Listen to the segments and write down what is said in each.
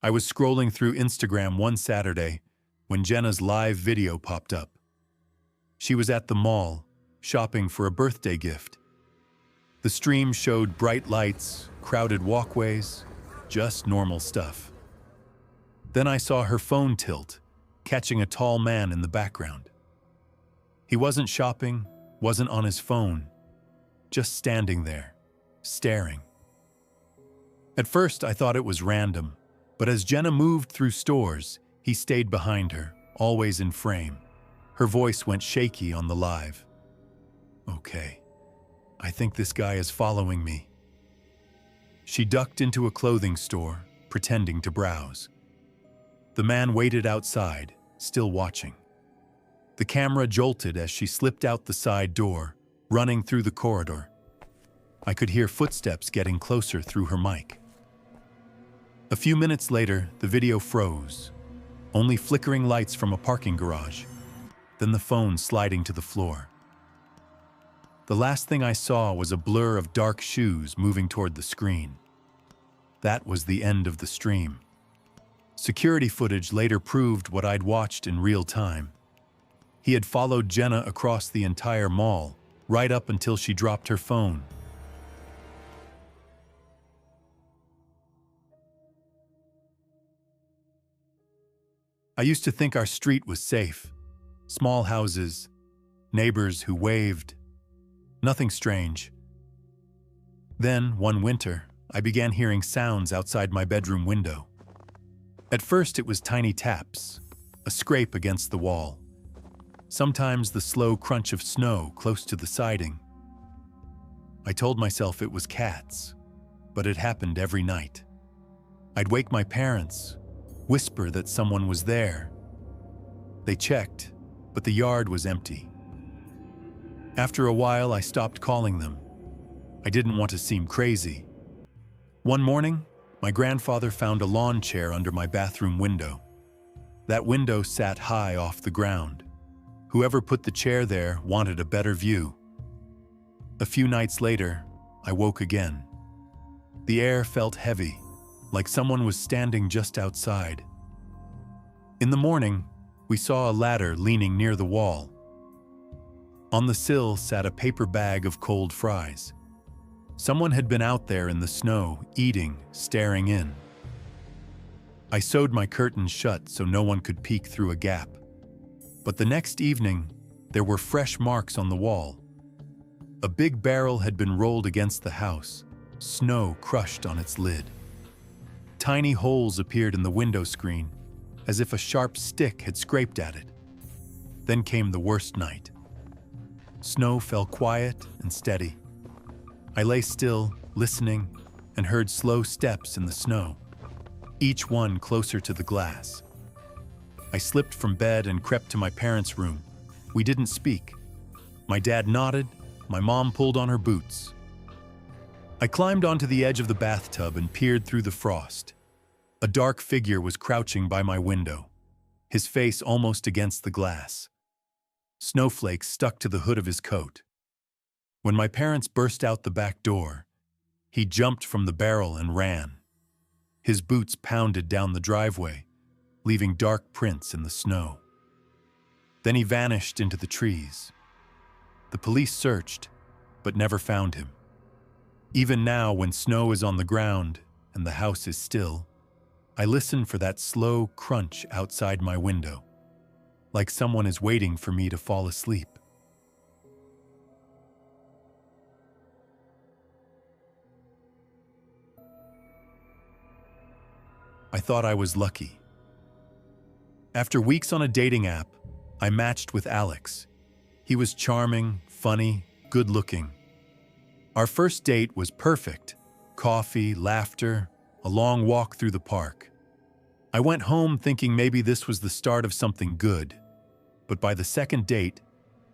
I was scrolling through Instagram one Saturday when Jenna's live video popped up. She was at the mall, shopping for a birthday gift. The stream showed bright lights, crowded walkways, just normal stuff. Then I saw her phone tilt, catching a tall man in the background. He wasn't shopping, wasn't on his phone, just standing there, staring. At first, I thought it was random, but as Jenna moved through stores, he stayed behind her, always in frame. Her voice went shaky on the live. Okay, I think this guy is following me. She ducked into a clothing store, pretending to browse. The man waited outside, still watching. The camera jolted as she slipped out the side door, running through the corridor. I could hear footsteps getting closer through her mic. A few minutes later, the video froze, only flickering lights from a parking garage, then the phone sliding to the floor. The last thing I saw was a blur of dark shoes moving toward the screen. That was the end of the stream. Security footage later proved what I'd watched in real time. He had followed Jenna across the entire mall, right up until she dropped her phone. I used to think our street was safe. Small houses, neighbors who waved. Nothing strange. Then, one winter, I began hearing sounds outside my bedroom window. At first it was tiny taps, a scrape against the wall. Sometimes the slow crunch of snow close to the siding. I told myself it was cats, but it happened every night. I'd wake my parents, whisper that someone was there. They checked, but the yard was empty. After a while, I stopped calling them. I didn't want to seem crazy. One morning, my grandfather found a lawn chair under my bathroom window. That window sat high off the ground. Whoever put the chair there wanted a better view. A few nights later, I woke again. The air felt heavy, like someone was standing just outside. In the morning, we saw a ladder leaning near the wall. On the sill sat a paper bag of cold fries. Someone had been out there in the snow, eating, staring in. I sewed my curtains shut so no one could peek through a gap. But the next evening, there were fresh marks on the wall. A big barrel had been rolled against the house, snow crushed on its lid. Tiny holes appeared in the window screen, as if a sharp stick had scraped at it. Then came the worst night. Snow fell quiet and steady. I lay still, listening, and heard slow steps in the snow, each one closer to the glass. I slipped from bed and crept to my parents' room. We didn't speak. My dad nodded, my mom pulled on her boots. I climbed onto the edge of the bathtub and peered through the frost. A dark figure was crouching by my window, his face almost against the glass. Snowflakes stuck to the hood of his coat. When my parents burst out the back door, he jumped from the barrel and ran. His boots pounded down the driveway, leaving dark prints in the snow. Then he vanished into the trees. The police searched, but never found him. Even now, when snow is on the ground and the house is still, I listen for that slow crunch outside my window, like someone is waiting for me to fall asleep. I thought I was lucky. After weeks on a dating app, I matched with Alex. He was charming, funny, good-looking. Our first date was perfect. Coffee, laughter, a long walk through the park. I went home thinking maybe this was the start of something good. But by the second date,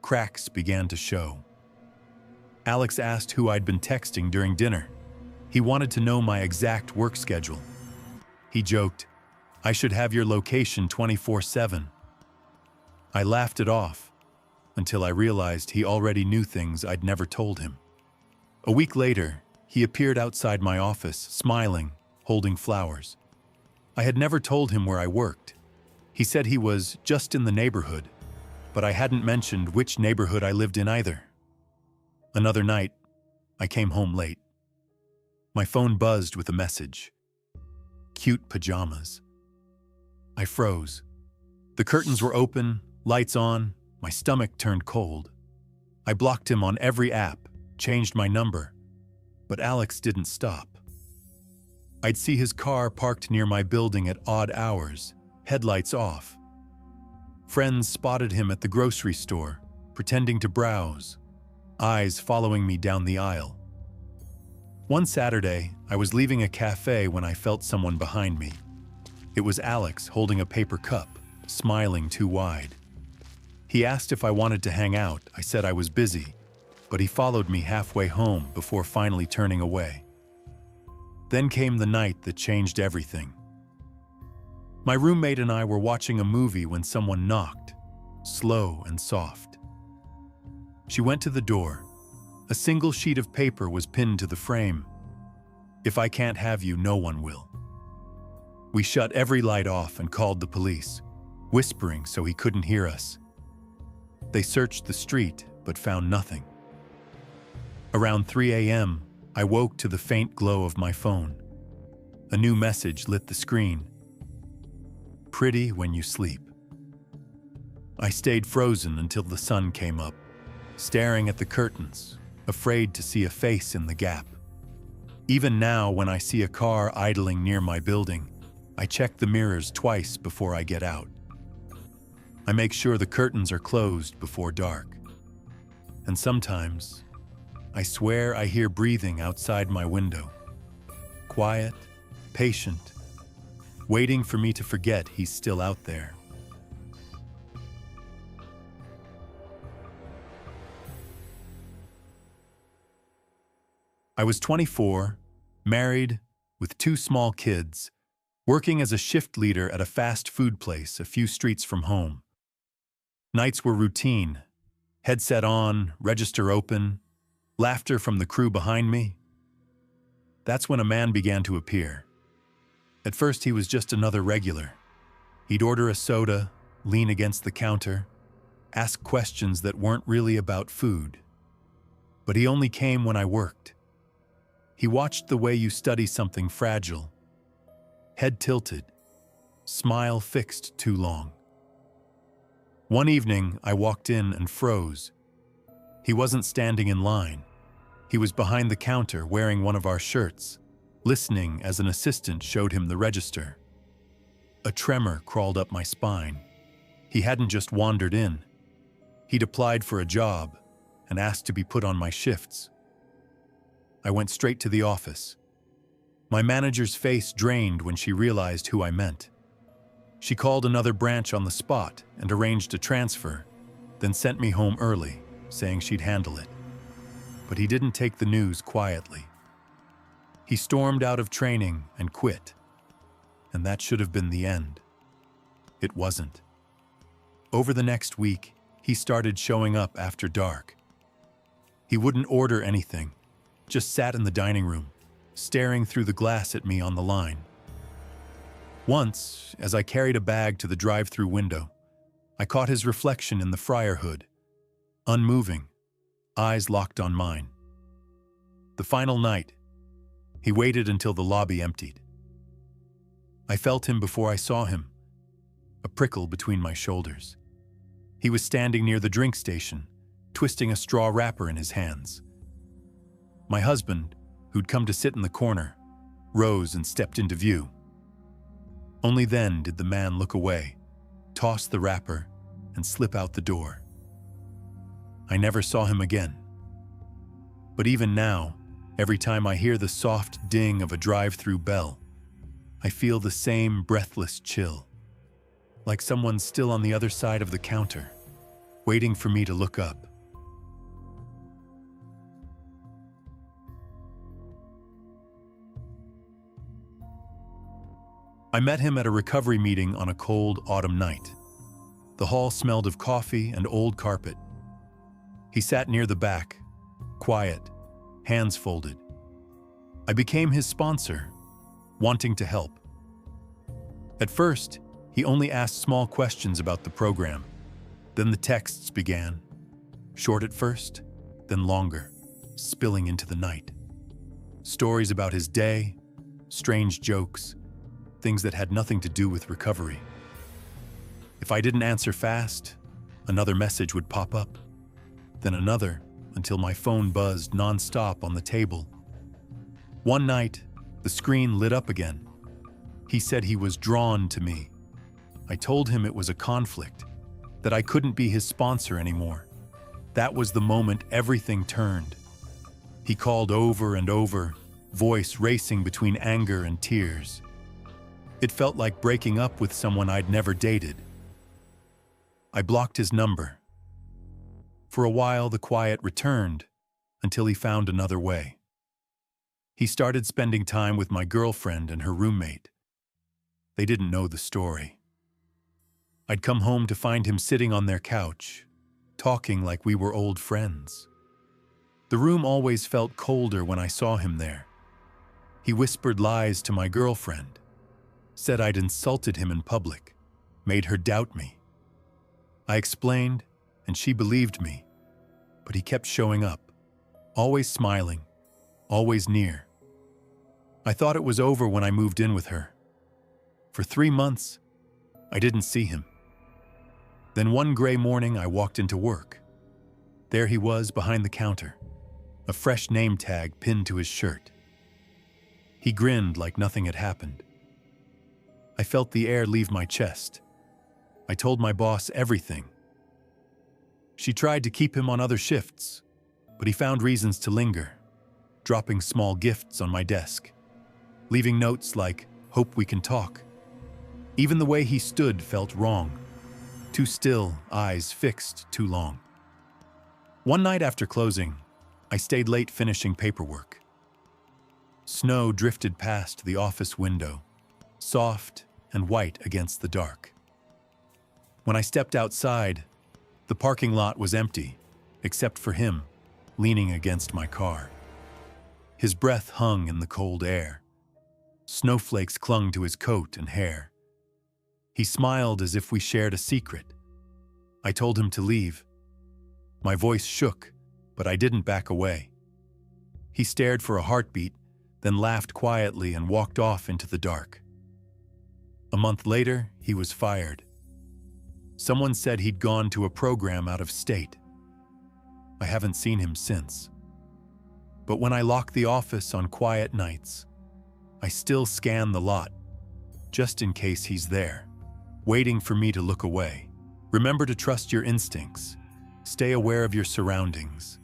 cracks began to show. Alex asked who I'd been texting during dinner. He wanted to know my exact work schedule. He joked, "I should have your location 24/7. I laughed it off until I realized he already knew things I'd never told him. A week later, he appeared outside my office, smiling, holding flowers. I had never told him where I worked. He said he was just in the neighborhood, but I hadn't mentioned which neighborhood I lived in either. Another night, I came home late. My phone buzzed with a message. Cute pajamas. I froze. The curtains were open, lights on, my stomach turned cold. I blocked him on every app, changed my number, but Alex didn't stop. I'd see his car parked near my building at odd hours, headlights off. Friends spotted him at the grocery store, pretending to browse, eyes following me down the aisle. One Saturday, I was leaving a cafe when I felt someone behind me. It was Alex holding a paper cup, smiling too wide. He asked if I wanted to hang out. I said I was busy, but he followed me halfway home before finally turning away. Then came the night that changed everything. My roommate and I were watching a movie when someone knocked, slow and soft. She went to the door. A single sheet of paper was pinned to the frame. If I can't have you, no one will. We shut every light off and called the police, whispering so he couldn't hear us. They searched the street, but found nothing. Around 3 a.m., I woke to the faint glow of my phone. A new message lit the screen. Pretty when you sleep. I stayed frozen until the sun came up, staring at the curtains, afraid to see a face in the gap. Even now, when I see a car idling near my building, I check the mirrors twice before I get out. I make sure the curtains are closed before dark. And sometimes, I swear I hear breathing outside my window. Quiet, patient, waiting for me to forget he's still out there. I was 24, married, with 2 small kids, working as a shift leader at a fast food place a few streets from home. Nights were routine, headset on, register open, laughter from the crew behind me. That's when a man began to appear. At first, he was just another regular. He'd order a soda, lean against the counter, ask questions that weren't really about food. But he only came when I worked. He watched the way you study something fragile. Head tilted, smile fixed too long. One evening, I walked in and froze. He wasn't standing in line. He was behind the counter wearing one of our shirts, listening as an assistant showed him the register. A tremor crawled up my spine. He hadn't just wandered in. He'd applied for a job and asked to be put on my shifts. I went straight to the office. My manager's face drained when she realized who I meant. She called another branch on the spot and arranged a transfer, then sent me home early, saying she'd handle it. But he didn't take the news quietly. He stormed out of training and quit. And that should have been the end. It wasn't. Over the next week, he started showing up after dark. He wouldn't order anything, just sat in the dining room, staring through the glass at me on the line. Once, as I carried a bag to the drive-through window, I caught his reflection in the fryer hood, unmoving, eyes locked on mine. The final night, he waited until the lobby emptied. I felt him before I saw him, a prickle between my shoulders. He was standing near the drink station, twisting a straw wrapper in his hands. My husband, who'd come to sit in the corner, rose and stepped into view. Only then did the man look away, toss the wrapper, and slip out the door. I never saw him again. But even now, every time I hear the soft ding of a drive-through bell, I feel the same breathless chill, like someone's still on the other side of the counter, waiting for me to look up. I met him at a recovery meeting on a cold autumn night. The hall smelled of coffee and old carpet. He sat near the back, quiet, hands folded. I became his sponsor, wanting to help. At first, he only asked small questions about the program. Then the texts began. Short at first, then longer, spilling into the night. Stories about his day, strange jokes, things that had nothing to do with recovery. If I didn't answer fast, another message would pop up, then another, until my phone buzzed nonstop on the table. One night, the screen lit up again. He said he was drawn to me. I told him it was a conflict, that I couldn't be his sponsor anymore. That was the moment everything turned. He called over and over, voice racing between anger and tears. It felt like breaking up with someone I'd never dated. I blocked his number. For a while, the quiet returned, until he found another way. He started spending time with my girlfriend and her roommate. They didn't know the story. I'd come home to find him sitting on their couch, talking like we were old friends. The room always felt colder when I saw him there. He whispered lies to my girlfriend, said I'd insulted him in public, made her doubt me. I explained, and she believed me, but he kept showing up, always smiling, always near. I thought it was over when I moved in with her. For 3 months, I didn't see him. Then one gray morning, I walked into work. There he was behind the counter, a fresh name tag pinned to his shirt. He grinned like nothing had happened. I felt the air leave my chest. I told my boss everything. She tried to keep him on other shifts, but he found reasons to linger, dropping small gifts on my desk, leaving notes like, "Hope we can talk." Even the way he stood felt wrong. Too still, eyes fixed too long. One night after closing, I stayed late finishing paperwork. Snow drifted past the office window, soft and white against the dark. When I stepped outside, the parking lot was empty, except for him, leaning against my car. His breath hung in the cold air. Snowflakes clung to his coat and hair. He smiled as if we shared a secret. I told him to leave. My voice shook, but I didn't back away. He stared for a heartbeat, then laughed quietly and walked off into the dark. A month later, he was fired. Someone said he'd gone to a program out of state. I haven't seen him since. But when I lock the office on quiet nights, I still scan the lot, just in case he's there, waiting for me to look away. Remember to trust your instincts, stay aware of your surroundings,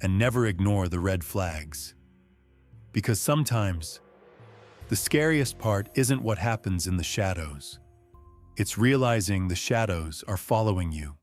and never ignore the red flags. Because sometimes, the scariest part isn't what happens in the shadows. It's realizing the shadows are following you.